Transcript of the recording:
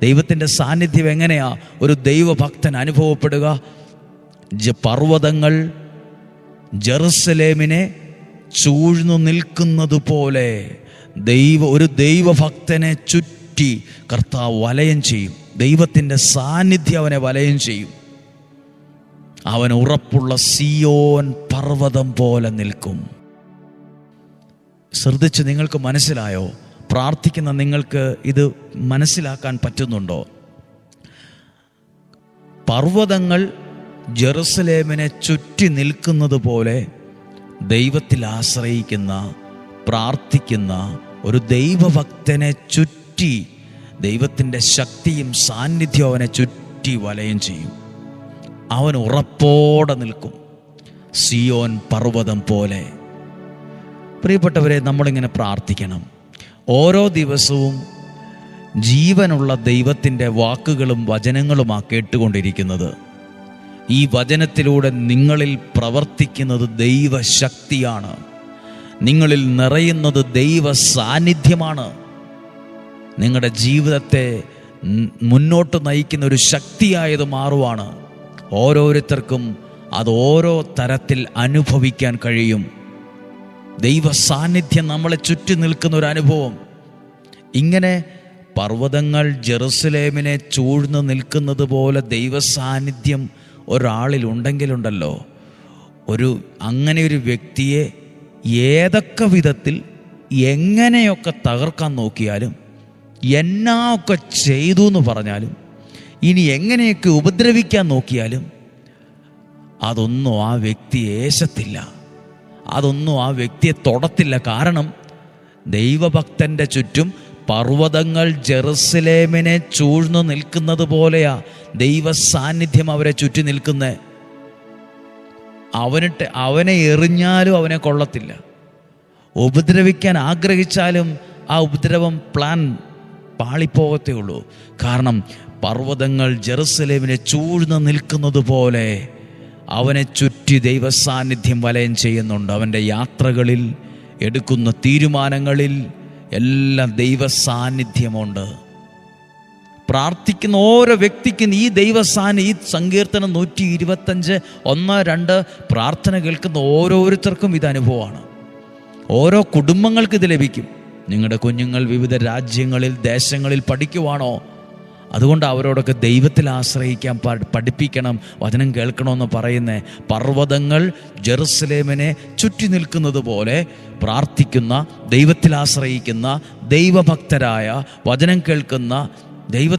ദൈവത്തിൻ്റെ സാന്നിധ്യം എങ്ങനെയാ ഒരു ദൈവഭക്തൻ അനുഭവപ്പെടുക? പർവ്വതങ്ങൾ ജെറുസലേമിനെ ചൂഴ്ന്നു നിൽക്കുന്നത് പോലെ ഒരു ദൈവഭക്തനെ ചുറ്റി കർത്താവ് വലയം ചെയ്യും. ദൈവത്തിൻ്റെ സാന്നിധ്യം അവനെ വലയം ചെയ്യും. അവൻ ഉറപ്പുള്ള സിയോൻ പർവ്വതം പോലെ നിൽക്കും. ശ്രദ്ധിച്ച് നിങ്ങൾക്ക് മനസ്സിലായോ? പ്രാർത്ഥിക്കുന്ന നിങ്ങൾക്ക് ഇത് മനസ്സിലാക്കാൻ പറ്റുന്നുണ്ടോ? പർവ്വതങ്ങൾ ജെറുസലേമിനെ ചുറ്റി നിൽക്കുന്നത് പോലെ ദൈവത്തിൽ ആശ്രയിക്കുന്ന, പ്രാർത്ഥിക്കുന്ന ഒരു ദൈവഭക്തനെ ചുറ്റി ദൈവത്തിൻ്റെ ശക്തിയും സാന്നിധ്യവും അവനെ ചുറ്റി വലയം ചെയ്യും. അവൻ ഉറപ്പോടെ നിൽക്കും, സിയോൻ പർവ്വതം പോലെ. പ്രിയപ്പെട്ടവരെ, നമ്മളിങ്ങനെ പ്രാർത്ഥിക്കണം. ഓരോ ദിവസവും ജീവനുള്ള ദൈവത്തിൻ്റെ വാക്കുകളും വചനങ്ങളുമാണ് കേട്ടുകൊണ്ടിരിക്കുന്നത്. ഈ വചനത്തിലൂടെ നിങ്ങളിൽ പ്രവർത്തിക്കുന്നത് ദൈവശക്തിയാണ്. നിങ്ങളിൽ നിറയുന്നത് ദൈവ സാന്നിധ്യമാണ്. നിങ്ങളുടെ ജീവിതത്തെ മുന്നോട്ട് നയിക്കുന്ന ഒരു ശക്തിയായത് മാറുവാണ്. ഓരോരുത്തർക്കും അത് ഓരോ തരത്തിൽ അനുഭവിക്കാൻ കഴിയും. ദൈവ സാന്നിധ്യം നമ്മളെ ചുറ്റി നിൽക്കുന്ന ഒരു അനുഭവം. ഇങ്ങനെ പർവ്വതങ്ങൾ ജെറുസലേമിനെ ചൂഴ്ന്നു നിൽക്കുന്നത് പോലെ ദൈവ സാന്നിധ്യം ഒരാളിലുണ്ടെങ്കിലുണ്ടല്ലോ, അങ്ങനെ ഒരു വ്യക്തിയെ ഏതൊക്കെ വിധത്തിൽ എങ്ങനെയൊക്കെ തകർക്കാൻ നോക്കിയാലും, എന്നൊക്കെ ചെയ്തു എന്ന് പറഞ്ഞാലും, ഇനി എങ്ങനെയൊക്കെ ഉപദ്രവിക്കാൻ നോക്കിയാലും അതൊന്നും ആ വ്യക്തിയെ ഏശത്തില്ല, അതൊന്നും ആ വ്യക്തിയെ തൊടത്തില്ല. കാരണം ദൈവഭക്തൻ്റെ ചുറ്റും പർവ്വതങ്ങൾ ജെറുസലേമിനെ ചൂഴ്ന്നു നിൽക്കുന്നത് പോലെയാ ദൈവ സാന്നിധ്യം അവരെ ചുറ്റി നിൽക്കുന്നത്. അവനെ എറിഞ്ഞാലും അവനെ കൊള്ളത്തില്ല. ഉപദ്രവിക്കാൻ ആഗ്രഹിച്ചാലും ആ ഉപദ്രവം പ്ലാൻ പാളിപ്പോകത്തേ ഉള്ളൂ. കാരണം പർവ്വതങ്ങൾ ജെറുസലേമിനെ ചൂഴ്ന്നു നിൽക്കുന്നത് പോലെ അവനെ ചുറ്റി ദൈവ സാന്നിധ്യം വലയം ചെയ്യുന്നുണ്ട്. അവൻ്റെ യാത്രകളിൽ, എടുക്കുന്ന തീരുമാനങ്ങളിൽ എല്ലാം ദൈവ സാന്നിധ്യമുണ്ട്. പ്രാർത്ഥിക്കുന്ന ഓരോ വ്യക്തിക്കും ഈ ഈ സങ്കീർത്തനം 125, 1, 2 പ്രാർത്ഥന കേൾക്കുന്ന ഓരോരുത്തർക്കും ഇത് അനുഭവമാണ്. ഓരോ കുടുംബങ്ങൾക്ക് ഇത് ലഭിക്കും. നിങ്ങളുടെ കുഞ്ഞുങ്ങൾ വിവിധ രാജ്യങ്ങളിൽ, ദേശങ്ങളിൽ പഠിക്കുവാണോ? അതുകൊണ്ട് അവരോടൊക്കെ ദൈവത്തിൽ ആശ്രയിക്കാൻ പഠിപ്പിക്കണം, വചനം കേൾക്കണമെന്ന് പറയുന്നേ. പർവ്വതങ്ങൾ ജെറുസലേമിനെ ചുറ്റി നിൽക്കുന്നത് പോലെ പ്രാർത്ഥിക്കുന്ന, ദൈവത്തിൽ ആശ്രയിക്കുന്ന, ദൈവഭക്തരായ, വചനം കേൾക്കുന്ന, ദൈവ